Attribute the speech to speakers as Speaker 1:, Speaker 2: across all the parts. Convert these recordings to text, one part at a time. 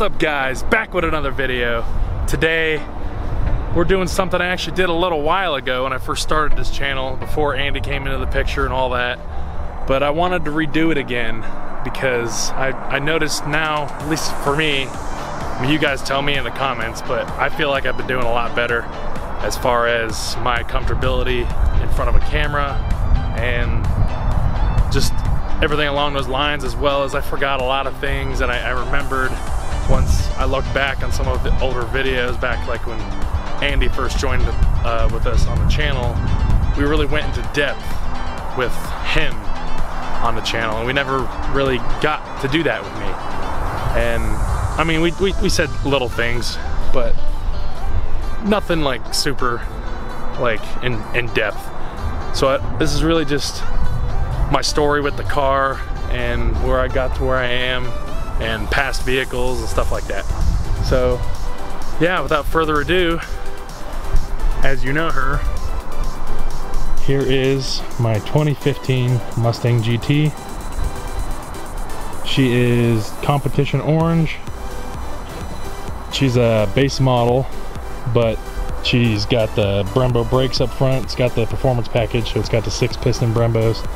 Speaker 1: up, guys? Back with another video. Today we're doing something I actually did a little while ago when I first started this channel, before Andy came into the picture and all that, but I wanted to redo it again because I noticed now, at least for me, I mean, you guys tell me in the comments, but I feel like I've been doing a lot better as far as my comfortability in front of a camera and just everything along those lines, as well as I forgot a lot of things and I remembered once I looked back on some of the older videos back like when Andy first joined with us on the channel. We really went into depth with him on the channel and we never really got to do that with me. And I mean, we said little things, but nothing like super like in depth. So this is really just my story with the car and where I got to where I am and past vehicles and stuff like that. So yeah, without further ado, as you know her, here is my 2015 Mustang GT. She is competition orange. She's a base model, but she's got the Brembo brakes up front. It's got the performance package, so it's got the 6-piston Brembos.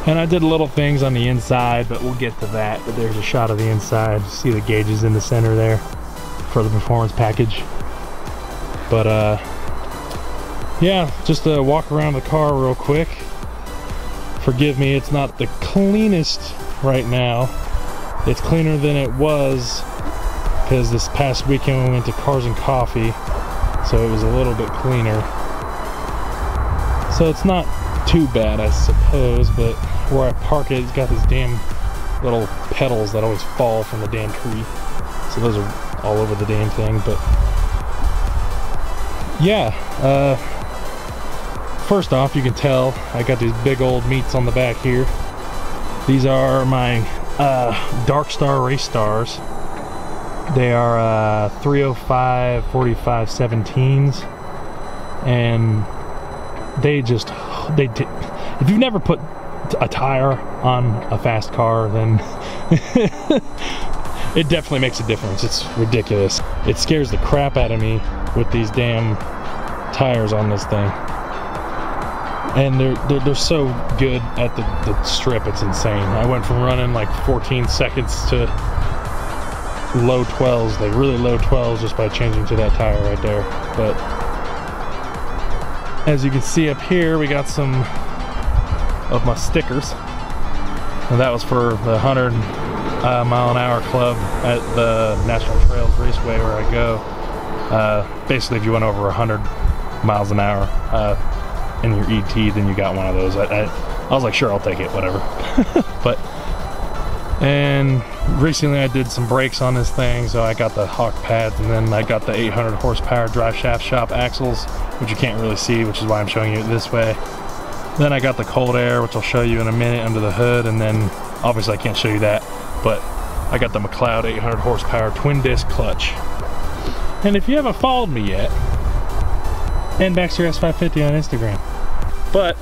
Speaker 1: And I did little things on the inside, but we'll get to that. But there's a shot of the inside. See the gauges in the center there for the performance package. But yeah, just to walk around the car real quick. Forgive me, it's not the cleanest right now. It's cleaner than it was because this past weekend we went to Cars and Coffee, so it was a little bit cleaner. So it's not too bad, I suppose, but where I park it, it's got these damn little petals that always fall from the damn tree. So those are all over the damn thing, but yeah, first off, you can tell I got these big old meats on the back here. These are my Dark Star Race Stars. They are 305 45 17s, and if you've never put a tire on a fast car, then it definitely makes a difference. It's ridiculous. It scares the crap out of me with these damn tires on this thing. And they're so good at the strip, it's insane. I went from running like 14 seconds to low 12s, like really low 12s, just by changing to that tire right there. But as you can see up here, we got some of my stickers, and that was for the 100 mile an hour club at the National Trails Raceway where I go. Basically, if you went over 100 miles an hour in your ET, then you got one of those. I was like, sure, I'll take it, whatever. And recently I did some brakes on this thing, so I got the Hawk pads, and then I got the 800 horsepower drive shaft shop axles, which you can't really see, which is why I'm showing you it this way. Then I got the cold air, which I'll show you in a minute, under the hood, and then obviously I can't show you that, but I got the McLeod 800 horsepower twin disc clutch. And if you haven't followed me yet, and Baxter S550 on Instagram, but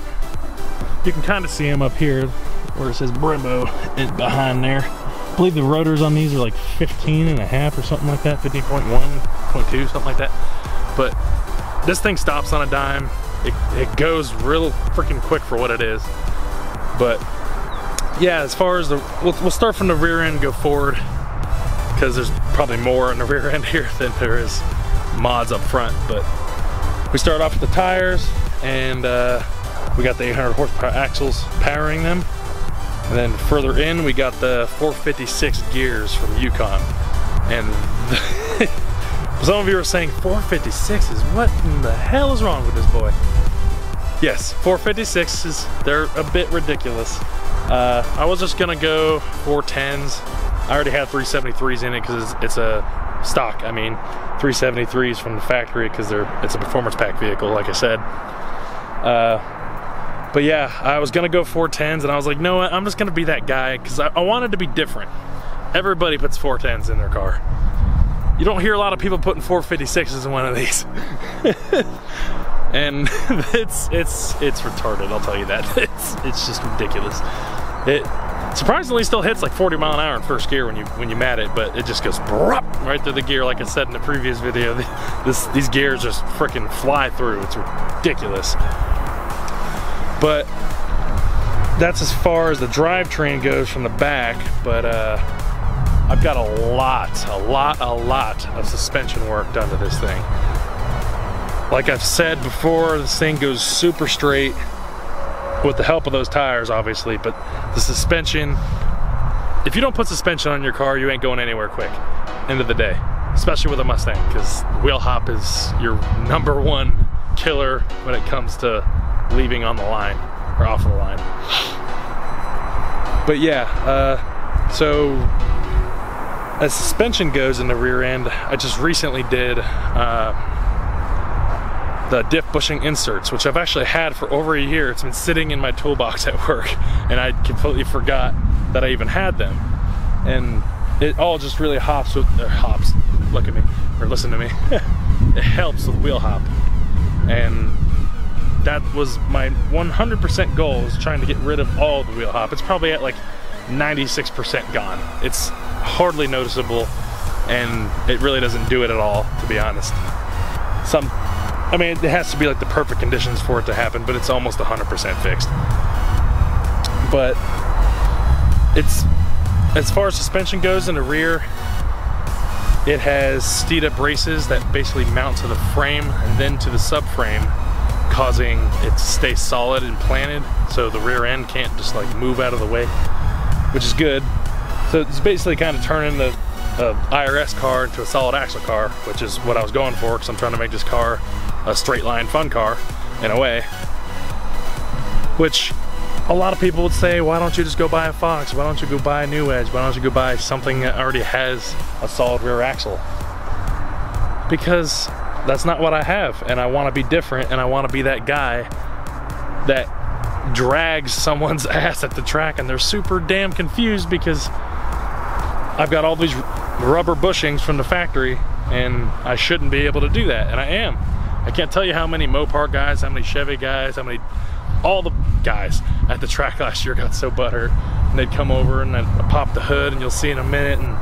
Speaker 1: you can kind of see them up here where it says Brembo is behind there. I believe the rotors on these are like 15 and a half or something like that, 15.1, 0.2, something like that. But this thing stops on a dime. It goes real freaking quick for what it is. But yeah, as far as we'll start from the rear end and go forward, because there's probably more in the rear end here than there is mods up front. But we start off with the tires, and we got the 800 horsepower axles powering them. And then further in, we got the 456 gears from Yukon. And some of you are saying 456s, what in the hell is wrong with this boy? Yes, 456s, they're a bit ridiculous. I was just gonna go 410s. I already had 373s in it because it's a stock. I mean, 373s from the factory because it's a performance pack vehicle, like I said. But yeah, I was gonna go 410s, and I was like, no, I'm just gonna be that guy because I wanted to be different. Everybody puts 410s in their car. You don't hear a lot of people putting 456s in one of these. And it's retarded, I'll tell you that. It's just ridiculous. surprisingly still hits like 40 mile an hour in first gear when you mat it, but it just goes right through the gear. Like I said in the previous video, these gears just freaking fly through. It's ridiculous. But that's as far as the drivetrain goes from the back. But I've got a lot of suspension work done to this thing. Like I've said before, this thing goes super straight with the help of those tires, obviously, but the suspension, if you don't put suspension on your car, you ain't going anywhere quick, end of the day, especially with a Mustang, because wheel hop is your #1 killer when it comes to leaving on the line, or off of the line. But yeah, so as suspension goes in the rear end, I just recently did the diff bushing inserts, which I've actually had for over a year. It's been sitting in my toolbox at work, and I completely forgot that I even had them. And it all just really look at me, or listen to me. It helps with wheel hop. And that was my 100% goal, is trying to get rid of all the wheel hop. It's probably at like 96% gone. It's hardly noticeable, and it really doesn't do it at all, to be honest. I mean, it has to be like the perfect conditions for it to happen, but it's almost 100% fixed. But it's, as far as suspension goes in the rear, it has Steeda braces that basically mount to the frame and then to the subframe, causing it to stay solid and planted, so the rear end can't just like move out of the way, which is good. So it's basically kind of turning the IRS car into a solid axle car, which is what I was going for, because I'm trying to make this car a straight line fun car in a way. Which a lot of people would say, why don't you just go buy a Fox? Why don't you go buy a New Edge? Why don't you go buy something that already has a solid rear axle? Because that's not what I have, and I want to be different, and I want to be that guy that drags someone's ass at the track and they're super damn confused because I've got all these rubber bushings from the factory and I shouldn't be able to do that, and I am. I can't tell you how many Mopar guys, how many Chevy guys, all the guys at the track last year got so butthurt, and they'd come over and I'd pop the hood, and you'll see in a minute, and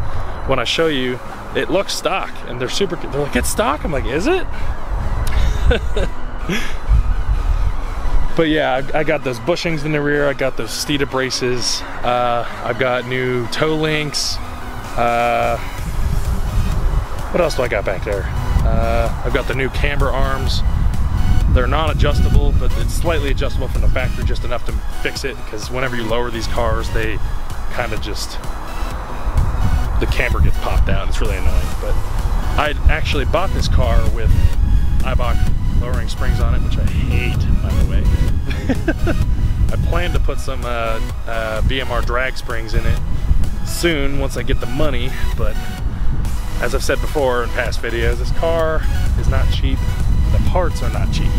Speaker 1: when I show you, it looks stock, and they're like, it's stock? I'm like, is it? But yeah, I got those bushings in the rear, I got those Steeda braces, I've got new toe links, what else do I got back there? I've got the new camber arms. They're non-adjustable, but it's slightly adjustable from the factory, just enough to fix it, because whenever you lower these cars, they kind of just, the camber gets popped out. It's really annoying. But I actually bought this car with Eibach lowering springs on it, which I hate, by the way. I plan to put some BMR drag springs in it soon once I get the money, but as I've said before in past videos, this car is not cheap. The parts are not cheap.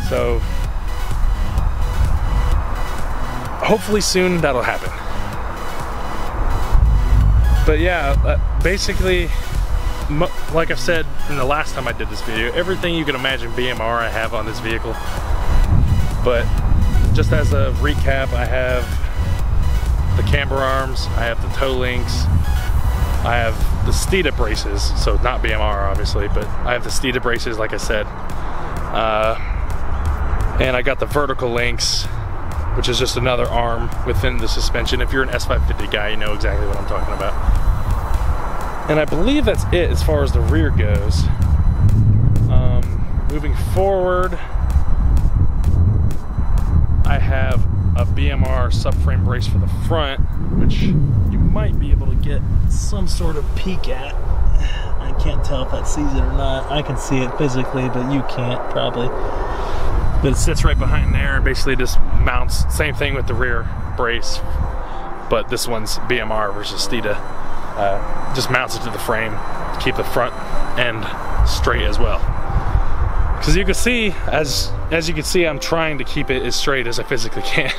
Speaker 1: So hopefully soon that'll happen. But yeah, basically, like I've said in the last time I did this video, everything you can imagine BMR I have on this vehicle. But just as a recap, I have the camber arms, I have the toe links, I have the Steeda braces, so not BMR obviously, but I have the Steeda braces like I said. And I got the vertical links, which is just another arm within the suspension. If you're an S550 guy, you know exactly what I'm talking about. And I believe that's it as far as the rear goes. Moving forward, I have a BMR subframe brace for the front, which you might be able to get some sort of peek at. I can't tell if that sees it or not. I can see it physically, but you can't probably. But it sits right behind there and basically just mounts, same thing with the rear brace, but this one's BMR versus Steeda. Just mounts it to the frame to keep the front end straight as well. Because you can see, as you can see, I'm trying to keep it as straight as I physically can.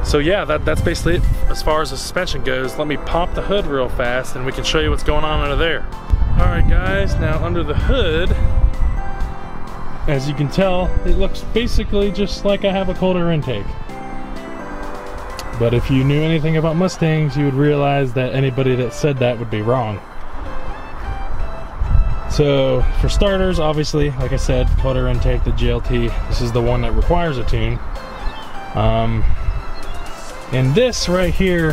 Speaker 1: So yeah, that's basically it as far as the suspension goes. Let me pop the hood real fast and we can show you what's going on under there. Alright guys, now under the hood, as you can tell, it looks basically just like I have a cold air intake. But if you knew anything about Mustangs, you would realize that anybody that said that would be wrong. So for starters, obviously, like I said, cold air intake, the GLT, this is the one that requires a tune. And this right here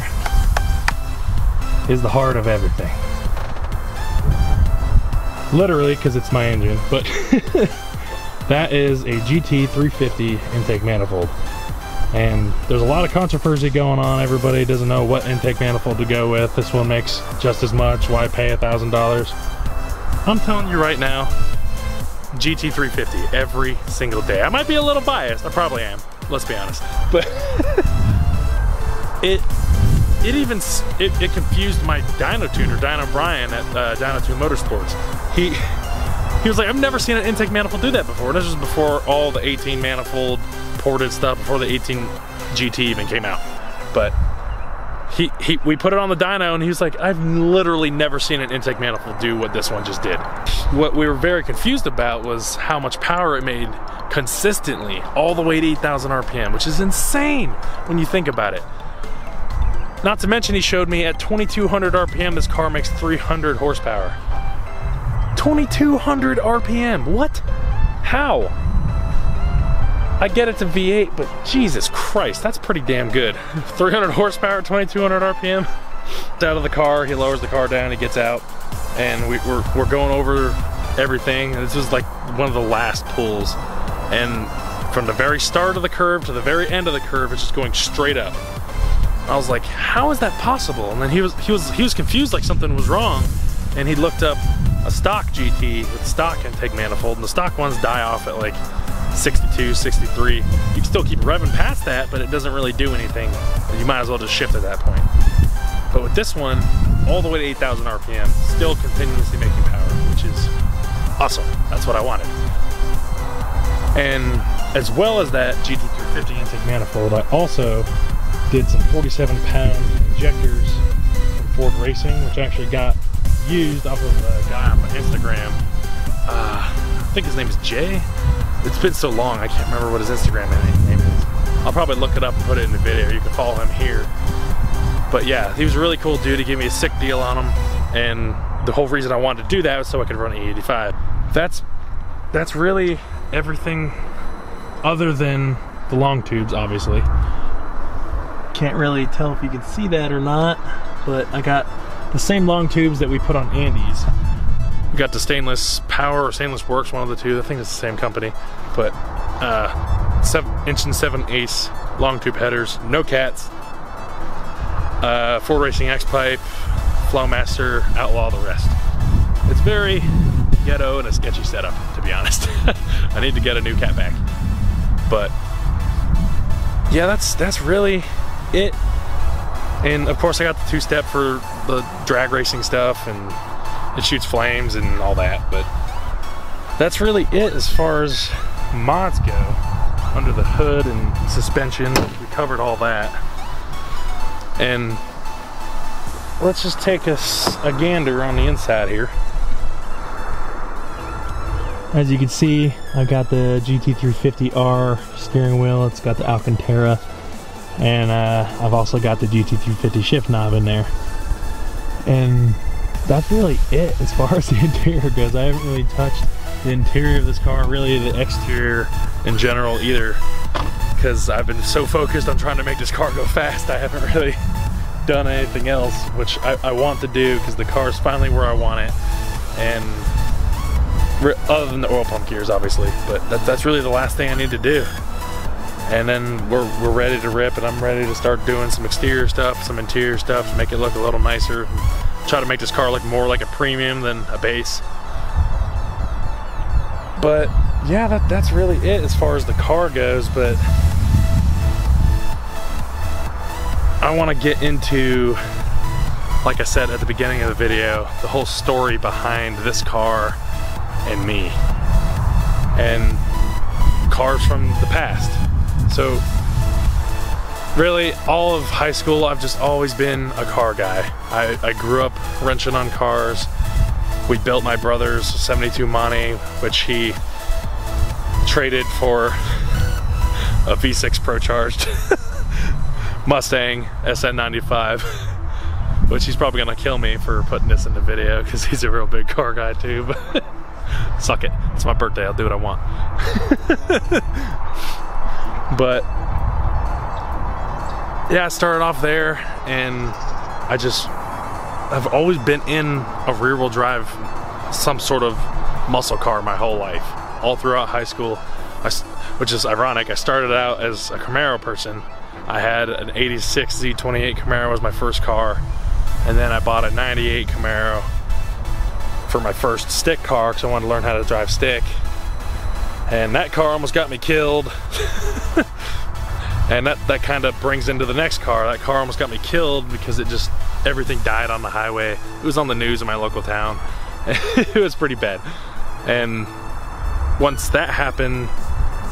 Speaker 1: is the heart of everything. Literally, because it's my engine, but that is a GT 350 intake manifold. And there's a lot of controversy going on. Everybody doesn't know what intake manifold to go with. This one makes just as much. Why pay $1,000? I'm telling you right now, GT 350 every single day. I might be a little biased. I probably am. Let's be honest. But it confused my dyno tuner, Dyno Brian at Dyno 2 Motorsports. He was like, I've never seen an intake manifold do that before. And this was before all the 18 manifold ported stuff, before the 18 GT even came out. But we put it on the dyno and he was like, I've literally never seen an intake manifold do what this one just did. What we were very confused about was how much power it made consistently, all the way to 8,000 RPM, which is insane when you think about it. Not to mention, he showed me at 2,200 RPM, this car makes 300 horsepower. 2,200 RPM, what? How? I get it's a V8, but Jesus Christ, that's pretty damn good. 300 horsepower, 2,200 RPM. Out of the car, he lowers the car down, he gets out, and we're going over everything. And this was like one of the last pulls. And from the very start of the curve to the very end of the curve, it's just going straight up. I was like, how is that possible? And then he was confused, like something was wrong. And he looked up a stock GT with stock intake manifold, and the stock ones die off at like 62, 63. You can still keep revving past that, but it doesn't really do anything. You might as well just shift at that point. But with this one, all the way to 8,000 RPM, still continuously making power, which is awesome. That's what I wanted. And as well as that GT350 intake manifold, I also did some 47-pound injectors from Ford Racing, which actually got used off of a guy on my Instagram. I think his name is Jay. It's been so long, I can't remember what his Instagram name is. I'll probably look it up and put it in the video. You can follow him here. But yeah, he was a really cool dude. He gave me a sick deal on him. And the whole reason I wanted to do that was so I could run E85. That's really everything other than the long tubes, obviously. Can't really tell if you can see that or not, but I got the same long tubes that we put on Andy's. We got the Stainless Power or Stainless Works, one of the two. I think it's the same company. But 7" and 7/8 long tube headers, no cats. Ford Racing X-Pipe, Flowmaster, Outlaw, the rest. It's very ghetto and a sketchy setup, to be honest. I need to get a new cat back. But yeah, that's really it. And of course I got the two-step for the drag racing stuff, and it shoots flames and all that. But that's really it as far as mods go. Under the hood and suspension, we covered all that. And let's just take a gander on the inside here. As you can see, I got the GT350R steering wheel. It's got the Alcantara, and I've also got the GT350 shift knob in there. And that's really it as far as the interior goes. I haven't really touched the interior of this car, really the exterior in general either, because I've been so focused on trying to make this car go fast. I haven't really done anything else, which I want to do, because the car is finally where I want it. And other than the oil pump gears, obviously, but that's really the last thing I need to do. And then we're ready to rip, and I'm ready to start doing some exterior stuff, some interior stuff to make it look a little nicer. Try to make this car look more like a premium than a base. But yeah, that's really it as far as the car goes. But I want to get into, like I said at the beginning of the video, the whole story behind this car and me, and cars from the past. So really, all of high school, I've just always been a car guy. I grew up wrenching on cars. We built my brother's 72 Monte, which he traded for a V6 Pro Charged. Mustang SN95, which he's probably gonna kill me for putting this in the video because he's a real big car guy too, but suck it. It's my birthday, I'll do what I want. But yeah, I started off there, and I've always been in a rear-wheel drive, some sort of muscle car my whole life, all throughout high school, which is ironic. I started out as a Camaro person. I had an 86 Z28 Camaro was my first car, and then I bought a 98 Camaro for my first stick car because I wanted to learn how to drive stick, and that car almost got me killed. And that kind of brings into the next car. That car almost got me killed because everything died on the highway. It was on the news in my local town. It was pretty bad. And once that happened,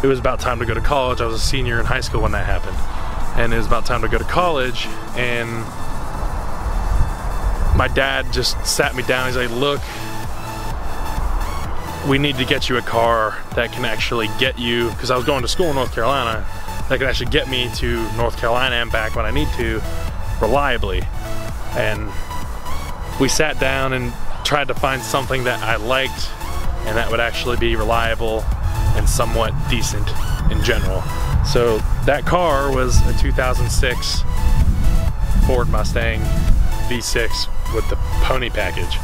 Speaker 1: it was about time to go to college. I was a senior in high school when that happened. And it was about time to go to college, and my dad just sat me down. He's like, look, we need to get you a car that can actually get you, because I was going to school in North Carolina, that can actually get me to North Carolina and back when I need to, reliably. And we sat down and tried to find something that I liked and that would actually be reliable and somewhat decent in general. So that car was a 2006 Ford Mustang V6 with the pony package,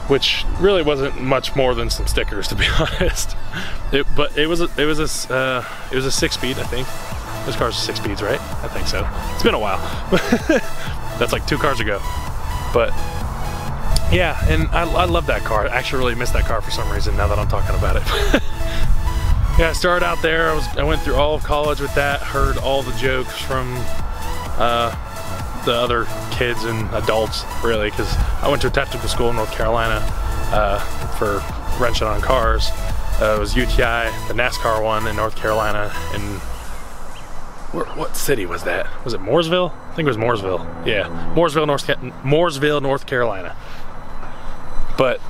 Speaker 1: which really wasn't much more than some stickers, to be honest. But it was a 6-speed, I think. This car's 6 speeds, right? I think so. It's been a while. That's like 2 cars ago. But yeah, and I love that car. I actually really miss that car for some reason now that I'm talking about it. Yeah, I started out there. I went through all of college with that, heard all the jokes from the other kids and adults, really, because I went to a technical school in North Carolina for wrenching on cars. It was UTI, the NASCAR one in North Carolina. And what city was that? Was it Mooresville? I think it was Mooresville. Yeah, Mooresville, North Carolina. But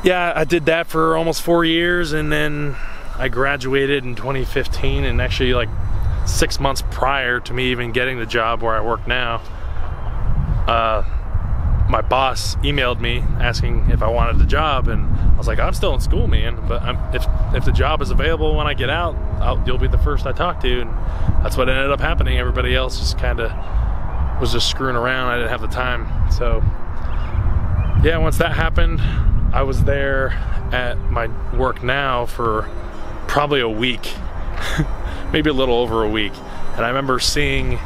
Speaker 1: yeah, I did that for almost 4 years, and then I graduated in 2015, and actually like 6 months prior to me even getting the job where I work now, my boss emailed me asking if I wanted the job, and I was like, I'm still in school, man, but if the job is available when I get out, you'll be the first I talk to. And that's what ended up happening. Everybody else just kind of was just screwing around. I didn't have the time. So yeah, once that happened, I was there at my work now for probably a week, maybe a little over a week. And I remember seeing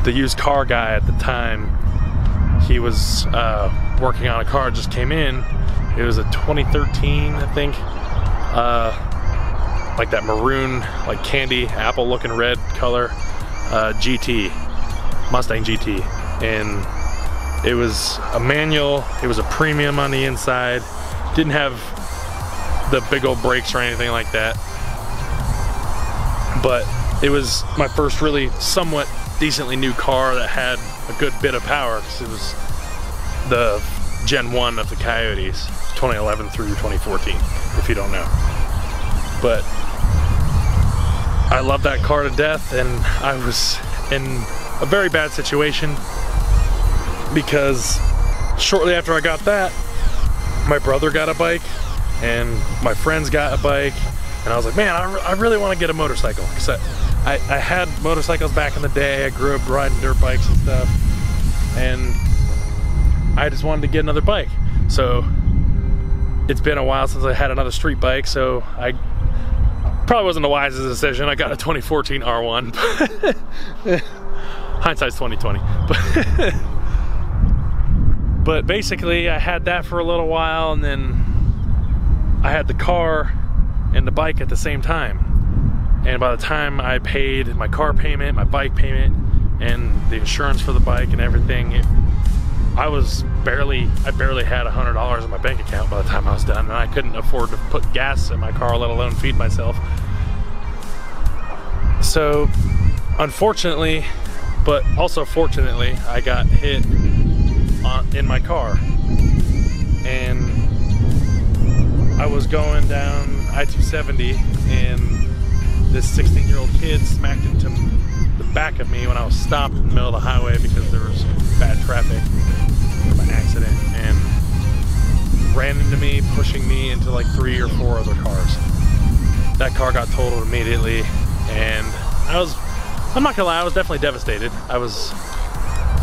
Speaker 1: the used car guy at the time. He was working on a car, just came in. It was a 2013, I think, like that maroon, like candy apple looking red color GT, Mustang GT. And it was a manual, it was a premium on the inside, didn't have the big old brakes or anything like that, but it was my first really somewhat decently new car that had a good bit of power, because it was the Gen 1 of the Coyotes, 2011 through 2014, if you don't know. But I love that car to death, and I was in a very bad situation because shortly after I got that, my brother got a bike and my friends got a bike, and I was like, man, I really want to get a motorcycle, because I had motorcycles back in the day. I grew up riding dirt bikes and stuff, and I just wanted to get another bike. So it's been a while since I had another street bike, so I probably wasn't the wisest decision. I got a 2014 R1. Hindsight's 2020. But basically I had that for a little while, and then I had the car and the bike at the same time. And by the time I paid my car payment, my bike payment, and the insurance for the bike and everything, I barely had $100 in my bank account by the time I was done, and I couldn't afford to put gas in my car, let alone feed myself. So unfortunately, but also fortunately, I got hit in my car, and I was going down I-270, and this 16-year-old kid smacked into the back of me when I was stopped in the middle of the highway because there was bad traffic from an accident, and ran into me, pushing me into like 3 or 4 other cars. That car got totaled immediately, and I'm not gonna lie, I was definitely devastated. I was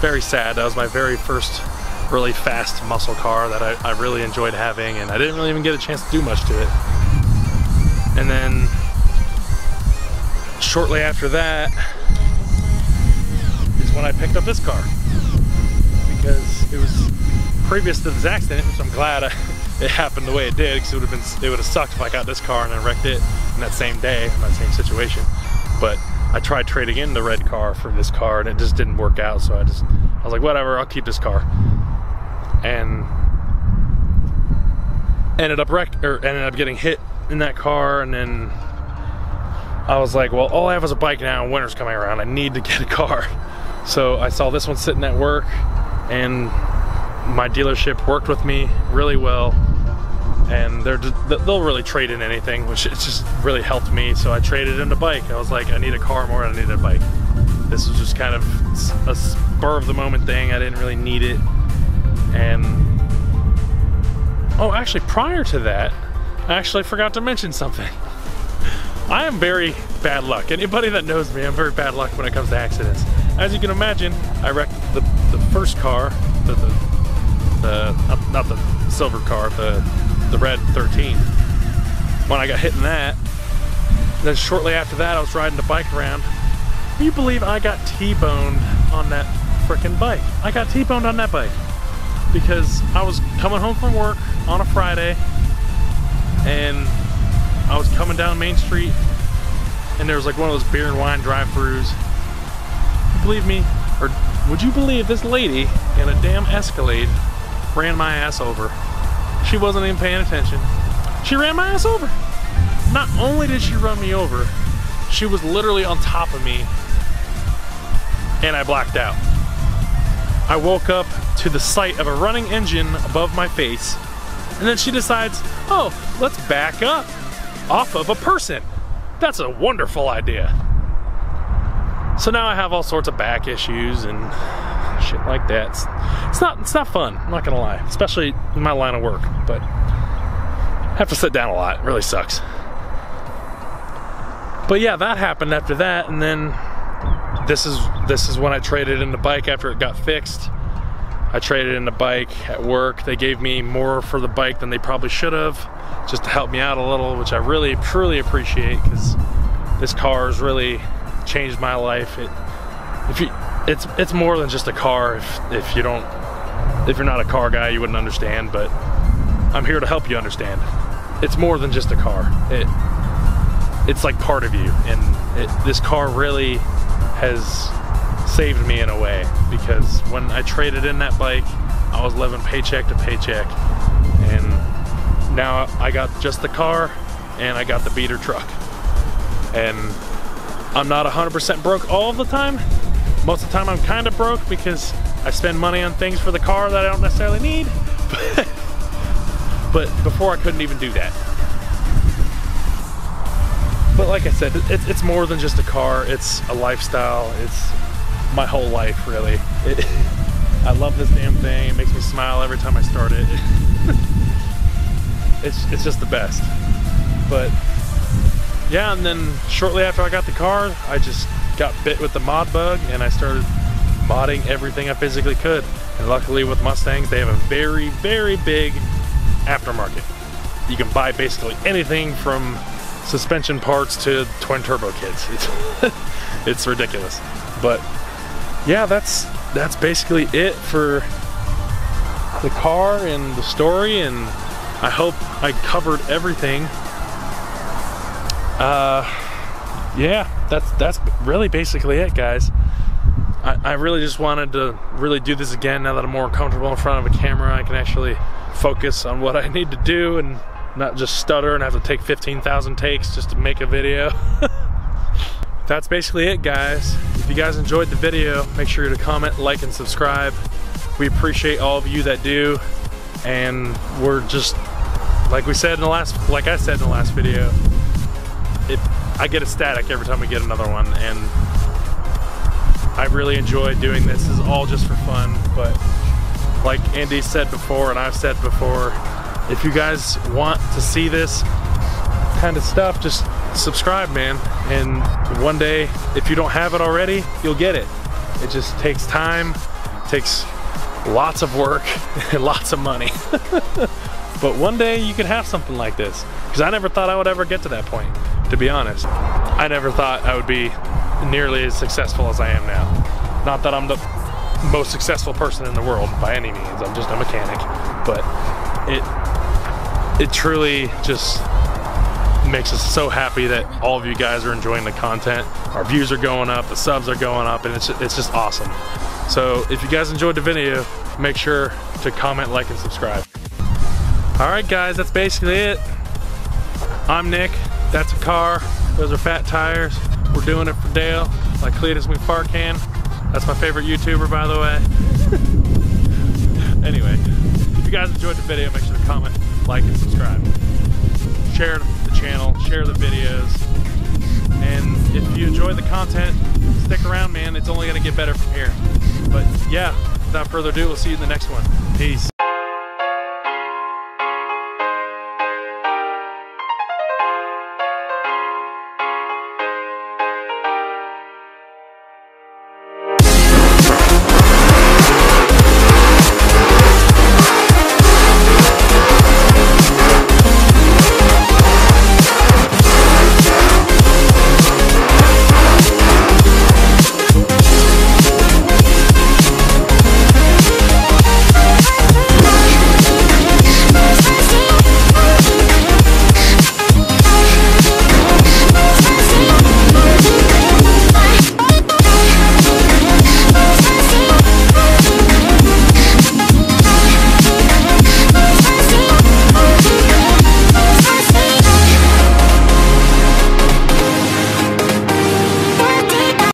Speaker 1: very sad. That was my very first really fast muscle car that I really enjoyed having, and I didn't really even get a chance to do much to it. And then shortly after that is when I picked up this car, because it was previous to this accident, which I'm glad it happened the way it did, because it would have sucked if I got this car and then wrecked it in that same day, in that same situation. But I tried trading in the red car for this car, and it just didn't work out. So I was like, whatever, I'll keep this car. And ended up getting hit in that car, and then I was like, well, all I have is a bike now, and winter's coming around. I need to get a car. So I saw this one sitting at work, and my dealership worked with me really well, and they'll really trade in anything, which it just really helped me. So I traded in a bike. I was like, I need a car more than I need a bike. This was just kind of a spur of the moment thing. I didn't really need it. And oh, actually, prior to that, I actually forgot to mention something. I am very bad luck. Anybody that knows me, I'm very bad luck when it comes to accidents. As you can imagine, I wrecked the first car, not the silver car, the red 13. When I got hit in that, then shortly after that, I was riding the bike around. Can you believe I got T-boned on that frickin' bike? I got T-boned on that bike because I was coming home from work on a Friday, and I was coming down Main Street, and there was like one of those beer and wine drive-thrus. Believe me, or would you believe this lady in a damn Escalade ran my ass over? She wasn't even paying attention. She ran my ass over. Not only did she run me over, she was literally on top of me, and I blacked out. I woke up to the sight of a running engine above my face, and then she decides, oh, let's back up off of a person. That's a wonderful idea. So now I have all sorts of back issues and shit like that. It's not fun, I'm not gonna lie, especially in my line of work, but I have to sit down a lot. It really sucks. But yeah, that happened after that, and then this is when I traded in the bike after it got fixed. I traded in the bike at work. They gave me more for the bike than they probably should have, just to help me out a little, which I really, truly appreciate, because this car has really changed my life. It's more than just a car. If you're not a car guy, you wouldn't understand, but I'm here to help you understand. It's more than just a car. It's like part of you, and this car really has saved me in a way, because when I traded in that bike, I was living paycheck to paycheck, and now I got just the car and I got the beater truck, and I'm not 100% broke all of the time. Most of the time I'm kind of broke because I spend money on things for the car that I don't necessarily need, but before I couldn't even do that. But like I said, it's more than just a car. It's a lifestyle. It's my whole life, really. I love this damn thing. It makes me smile every time I start it. It's just the best. But yeah, and then shortly after I got the car, I just got bit with the mod bug, and I started modding everything I physically could. And luckily with Mustangs, they have a very, very big aftermarket. You can buy basically anything from suspension parts to twin turbo kits. It's ridiculous. But yeah, that's basically it for the car and the story, and I hope I covered everything. Yeah, that's really basically it, guys. I really just wanted to really do this again now that I'm more comfortable in front of a camera. I can actually focus on what I need to do and not just stutter and have to take 15,000 takes just to make a video. That's basically it, guys. If you guys enjoyed the video, make sure to comment, like, and subscribe. We appreciate all of you that do, and we're just, like I said in the last video, I get ecstatic every time we get another one, and I really enjoy doing this. This is all just for fun, but like Andy said before and I've said before, if you guys want to see this kind of stuff, just subscribe, man. And one day, if you don't have it already, you'll get it. It just takes time, takes lots of work and lots of money. But one day you could have something like this, because I never thought I would ever get to that point, to be honest. I never thought I would be nearly as successful as I am now. Not that I'm the most successful person in the world by any means, I'm just a mechanic, but it truly just makes us so happy that all of you guys are enjoying the content. Our views are going up, the subs are going up, and it's just awesome. So if you guys enjoyed the video, make sure to comment, like, and subscribe. Alright guys, that's basically it. I'm Nick, that's a car, those are fat tires. We're doing it for Dale, like Cletus McFarcan. That's my favorite YouTuber, by the way. Anyway, if you guys enjoyed the video, make sure to comment, like, and subscribe. Share the channel, share the videos, and if you enjoyed the content, stick around, man. It's only gonna get better from here. But yeah, without further ado, we'll see you in the next one. Peace.